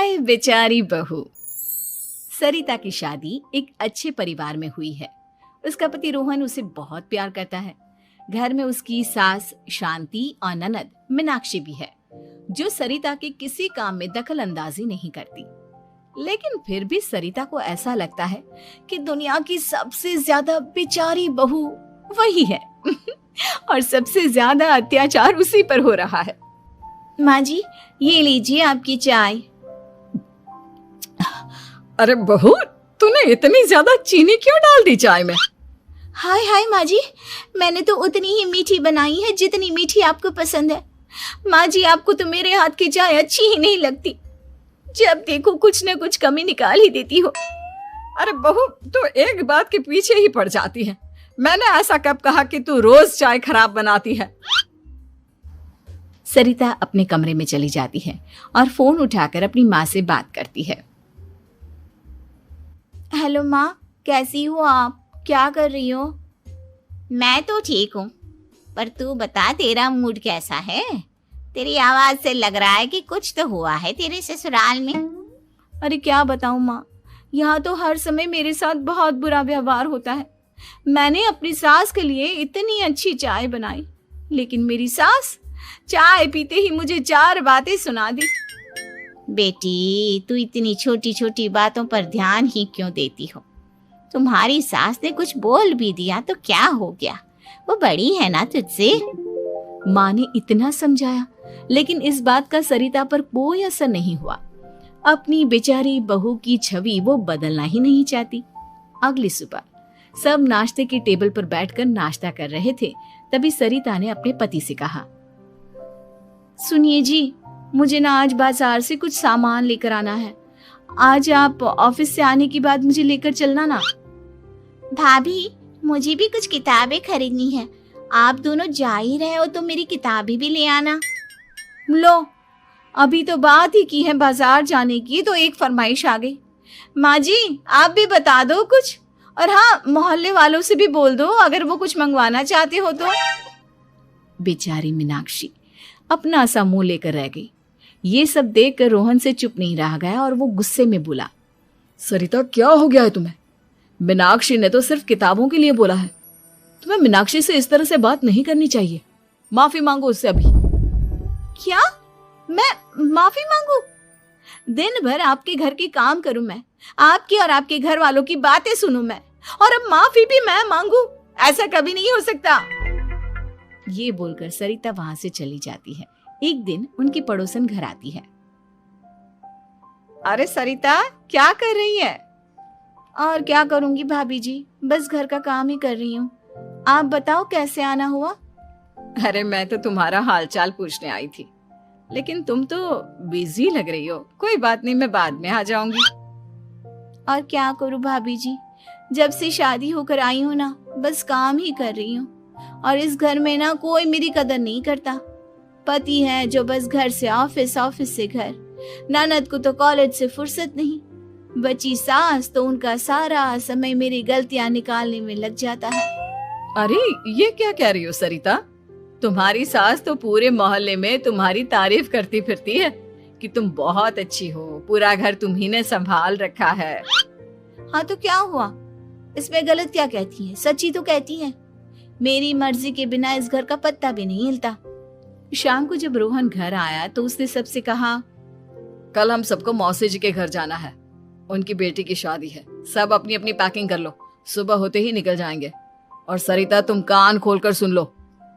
हाय बेचारी बहू। सरिता की शादी एक अच्छे परिवार में हुई है। उसका पति रोहन उसे बहुत प्यार करता है। घर में उसकी सास शांति और ननद मीनाक्षी भी है, जो सरिता के किसी काम में दखल अंदाजी नहीं करती। लेकिन फिर भी सरिता को ऐसा लगता है कि दुनिया की सबसे ज्यादा बेचारी बहू वही है और सबसे ज्यादा अत्याचार उसी पर हो रहा है। माँ जी, ये लीजिए आपकी चाय। अरे बहू, तूने इतनी ज्यादा चीनी क्यों डाल दी चाय में? हाय हाय माँ जी, मैंने तो उतनी ही मीठी बनाई है जितनी मीठी आपको पसंद है। माँ जी, आपको तो मेरे हाथ की चाय अच्छी ही नहीं लगती। जब देखो कुछ न कुछ कमी निकाल ही देती हो। अरे बहू, तू एक बात के पीछे ही पड़ जाती है। मैंने ऐसा कब कहा कि तू रोज चाय खराब बनाती है? सरिता अपने कमरे में चली जाती है और फोन उठाकर अपनी माँ से बात करती है। हेलो माँ, कैसी हो आप? क्या कर रही हो? मैं तो ठीक हूँ, पर तू बता, तेरा मूड कैसा है? तेरी आवाज से लग रहा है कि कुछ तो हुआ है तेरे ससुराल में। अरे क्या बताऊँ माँ, यहाँ तो हर समय मेरे साथ बहुत बुरा व्यवहार होता है। मैंने अपनी सास के लिए इतनी अच्छी चाय बनाई, लेकिन मेरी सास चाय पीते ही मुझे 4 बातें सुना दी। बेटी, तू इतनी छोटी छोटी बातों पर ध्यान ही क्यों देती हो? तुम्हारी सास ने कुछ बोल भी दिया तो क्या हो गया, वो बड़ी है ना तुझसे। माँ ने इतना समझाया, लेकिन इस बात का सरिता पर कोई असर नहीं हुआ। अपनी बेचारी बहू की छवि वो बदलना ही नहीं चाहती। अगली सुबह सब नाश्ते की टेबल पर बैठकर नाश्ता कर रहे थे, तभी सरिता ने अपने पति से कहा, सुनिए जी, मुझे ना आज बाजार से कुछ सामान लेकर आना है। आज आप ऑफिस से आने के बाद मुझे लेकर चलना ना। भाभी, मुझे भी कुछ किताबें खरीदनी है। आप दोनों जा ही रहे हो तो मेरी किताबें भी ले आना। लो, अभी तो बात ही की है बाजार जाने की, तो एक फरमाइश आ गई। माँ जी, आप भी बता दो कुछ, और हाँ, मोहल्ले वालों से भी बोल दो अगर वो कुछ मंगवाना चाहते हो तो। बेचारी मीनाक्षी अपना सा मुंह लेकर रह गई। ये सब देखकर रोहन से चुप नहीं रह गया और वो गुस्से में बोला, सरिता, क्या हो गया है तुम्हें? मीनाक्षी ने तो सिर्फ किताबों के लिए बोला है। तुम्हें मीनाक्षी से इस तरह से बात नहीं करनी चाहिए। माफी मांगो उससे अभी। क्या? मैं माफी मांगू? दिन भर आपके घर के काम करूं मैं, आपकी और आपके घर वालों की बातें सुनूं मैं, और अब माफी भी मैं मांगू? ऐसा कभी नहीं हो सकता। ये बोलकर सरिता वहां से चली जाती है। एक दिन उनकी पड़ोसन घर आती है। अरे सरिता, क्या कर रही है? और क्या करूंगी भाभी जी, बस घर का काम ही कर रही हूँ। आप बताओ कैसे आना हुआ? अरे मैं तो तुम्हारा हालचाल पूछने आई थी, लेकिन तुम तो बिजी लग रही हो। कोई बात नहीं, मैं बाद में आ जाऊंगी। और क्या करूं भाभी जी, जब से शादी होकर आई हूँ ना, बस काम ही कर रही हूँ। और इस घर में ना कोई मेरी कदर नहीं करता। पति है जो बस घर से ऑफिस, ऑफिस से घर। ननद को तो कॉलेज से फुर्सत नहीं। बची सास तो उनका सारा समय मेरी गलतियां निकालने में लग जाता है। अरे ये क्या कह रही हो सरिता? तुम्हारी सास तो पूरे मोहल्ले में तुम्हारी तारीफ करती फिरती है कि तुम बहुत अच्छी हो, पूरा घर तुम्ही ने संभाल रखा है। हाँ तो क्या हुआ, इसमें गलत क्या कहती है? सच्ची तो कहती है। मेरी मर्जी के बिना इस घर का पत्ता भी नहीं हिलता। शाम को जब रोहन घर आया तो उसने सबसे कहा, कल हम सबको मौसी जी के घर जाना है। उनकी बेटी की शादी है। सब अपनी अपनी पैकिंग कर लो, सुबह होते ही निकल जाएंगे। और सरिता, तुम कान खोलकर सुन लो,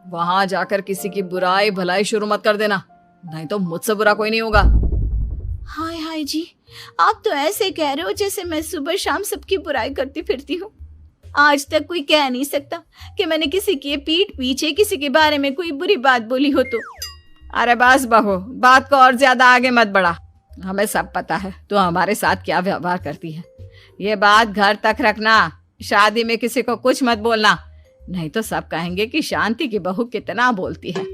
वहां जाकर किसी की बुराई भलाई शुरू मत कर देना, नहीं तो मुझसे बुरा कोई नहीं होगा। हाय हाय जी, आप तो ऐसे कह रहे हो जैसे मैं सुबह शाम सबकी बुराई करती फिरती हूँ। आज तक कोई कह नहीं सकता कि मैंने किसी की पीठ पीछे किसी के बारे में कोई बुरी बात बोली हो तो। अरे बस बहू, बात को और ज्यादा आगे मत बढ़ा। हमें सब पता है तो हमारे साथ क्या व्यवहार करती है। ये बात घर तक रखना, शादी में किसी को कुछ मत बोलना, नहीं तो सब कहेंगे कि शांति की बहू कितना बोलती है।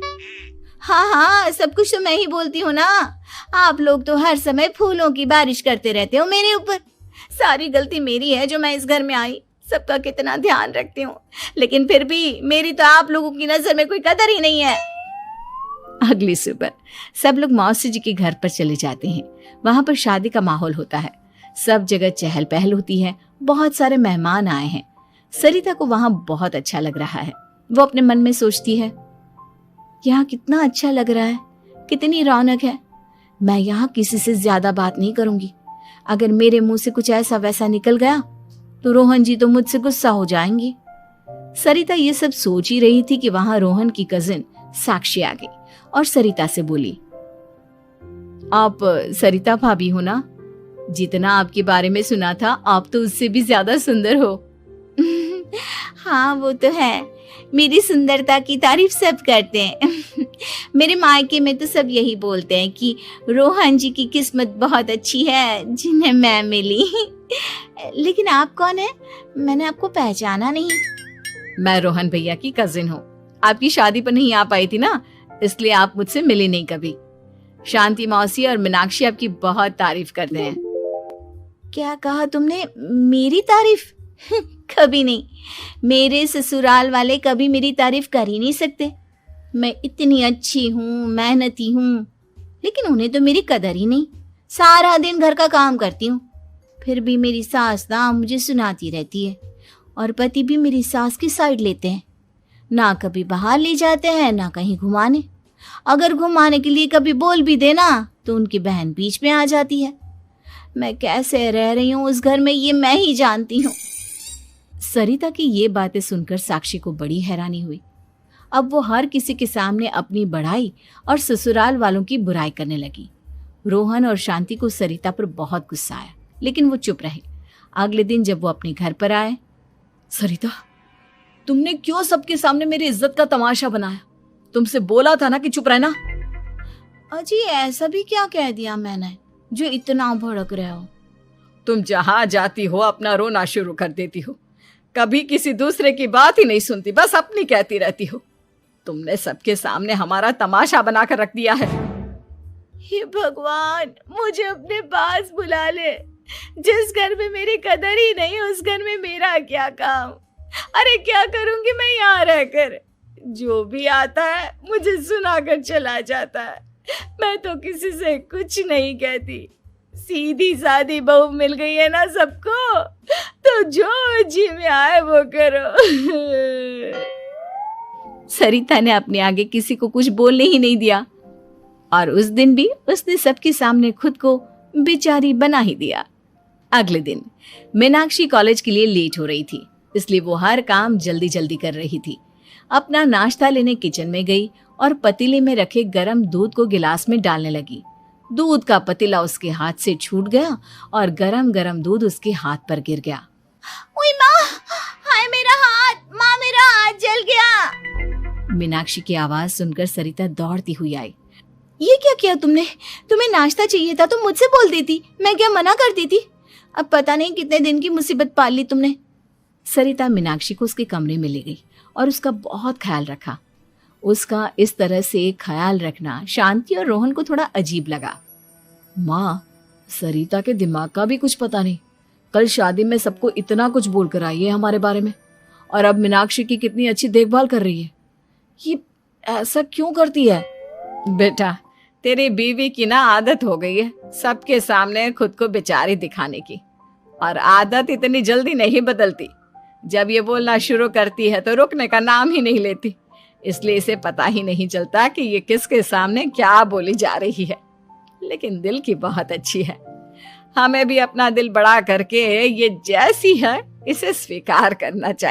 हाँ हाँ, सब कुछ तो मैं ही बोलती हूँ ना। आप लोग तो हर समय फूलों की बारिश करते रहते हो मेरे ऊपर। सारी गलती मेरी है जो मैं इस घर में आई। सबका कितना ध्यान रखती हूँ, लेकिन फिर भी मेरी तो आप लोगों की नजर में कोई कदर ही नहीं है। अगली सुबह सब लोग मौसी जी के घर पर चले जाते हैं। वहां पर शादी का माहौल होता है, सब जगह चहल पहल होती है, बहुत सारे मेहमान आए हैं। सरिता को वहां बहुत अच्छा लग रहा है। वो अपने मन में सोचती है, यहाँ कितना अच्छा लग रहा है, कितनी रौनक है। मैं यहाँ किसी से ज्यादा बात नहीं करूंगी। अगर मेरे मुंह से कुछ ऐसा वैसा निकल गया तो रोहन जी तो मुझसे गुस्सा हो जाएंगी। सरिता ये सब सोच ही रही थी कि वहां रोहन की कजिन साक्षी आ गई और सरिता से बोली, आप सरिता भाभी हो ना? जितना आपके बारे में सुना था आप तो उससे भी ज्यादा सुंदर हो। हाँ वो तो है, मेरी सुंदरता की तारीफ सब करते हैं। मेरे मायके में तो सब यही बोलते हैं कि रोहन जी की किस्मत बहुत अच्छी है जिन्हें मैं मिली। लेकिन आप कौन है? मैंने आपको पहचाना नहीं। मैं रोहन भैया की कजिन हूँ। आपकी शादी पर नहीं आ पाई थी ना, इसलिए आप मुझसे मिली नहीं कभी। शांति मौसी और मीनाक्षी आपकी बहुत तारीफ करते हैं। क्या कहा तुमने? मेरी तारीफ? कभी नहीं। मेरे ससुराल वाले कभी मेरी तारीफ कर ही नहीं सकते। मैं इतनी अच्छी हूँ, मेहनती हूँ, लेकिन उन्हें तो मेरी कदर ही नहीं। सारा दिन घर का काम करती हूँ, फिर भी मेरी सास ना मुझे सुनाती रहती है और पति भी मेरी सास की साइड लेते हैं। ना कभी बाहर ले जाते हैं ना कहीं घुमाने। अगर घुमाने के लिए कभी बोल भी देना तो उनकी बहन बीच में आ जाती है। मैं कैसे रह रही हूँ उस घर में ये मैं ही जानती हूँ। सरिता की ये बातें सुनकर साक्षी को बड़ी हैरानी हुई। अब वो हर किसी के सामने अपनी बढ़ाई और ससुराल वालों की बुराई करने लगी। रोहन और शांति को सरिता पर बहुत गुस्सा आया, लेकिन वो चुप रहे। अगले दिन जब वो अपने घर पर आए, सरिता, तुमने क्यों सबके सामने मेरी इज्जत का तमाशा बनाया? तुमसे बोला था ना कि चुप रहना। अजी ऐसा भी क्या कह दिया मैंने जो इतना भड़क रहे हो? तुम जहां जाती हो अपना रोना शुरू कर देती हो, कभी किसी दूसरे की बात ही नहीं सुनती, बस अपनी कहती रहती हो। तुमने सबके सामने हमारा तमाशा बनाकर रख दिया है। हे भगवान, मुझे अपने पास बुला ले। जिस घर में मेरी कदर ही नहीं उस घर में मेरा क्या काम? अरे क्या करूंगी मैं यहाँ रहकर? जो भी आता है मुझे सुनाकर चला जाता है। मैं तो किसी से कुछ नहीं कहती। सीधी सादी बहू मिल गई है ना सबको, तो जो जी में आए वो करो। सरिता ने अपने आगे किसी को कुछ बोलने ही नहीं दिया और उस दिन भी उसने सबके सामने खुद को बेचारी बना ही दिया। अगले दिन मीनाक्षी कॉलेज के लिए लेट हो रही थी, इसलिए वो हर काम जल्दी जल्दी कर रही थी। अपना नाश्ता लेने किचन में गई और पतीले में रखे गरम दूध को गिलास में डालने लगी। दूध का पतीला उसके हाथ से छूट गया और गरम गरम दूध उसके हाथ पर गिर गया। ओए माँ, हाय मेरा हाथ, माँ मेरा हाथ जल गया। मीनाक्षी की आवाज सुनकर सरिता दौड़ती हुई आई। ये क्या किया तुमने? तुम्हें नाश्ता चाहिए था तो मुझसे बोल देती, मैं क्या मना करती थी? अब पता नहीं कितने दिन की मुसीबत पाल ली तुमने। सरिता मीनाक्षी को उसके कमरे में ले गई और उसका बहुत ख्याल रखा। उसका इस तरह से ख्याल रखना शांति और रोहन को थोड़ा अजीब लगा। माँ, सरिता के दिमाग का भी कुछ पता नहीं। कल शादी में सबको इतना कुछ बोलकर आई है हमारे बारे में, और अब मीनाक्षी की कितनी अच्छी देखभाल कर रही है। ये ऐसा क्यों करती है? बेटा, तेरी बीवी की ना आदत हो गई है सबके सामने खुद को बेचारी दिखाने की, और आदत इतनी जल्दी नहीं बदलती। जब ये बोलना शुरू करती है तो रुकने का नाम ही नहीं लेती, इसलिए इसे पता ही नहीं चलता कि ये किसके सामने क्या बोली जा रही है। लेकिन दिल की बहुत अच्छी है। हमें भी अपना दिल बड़ा करके ये जैसी है इसे स्वीकार करना चाहिए।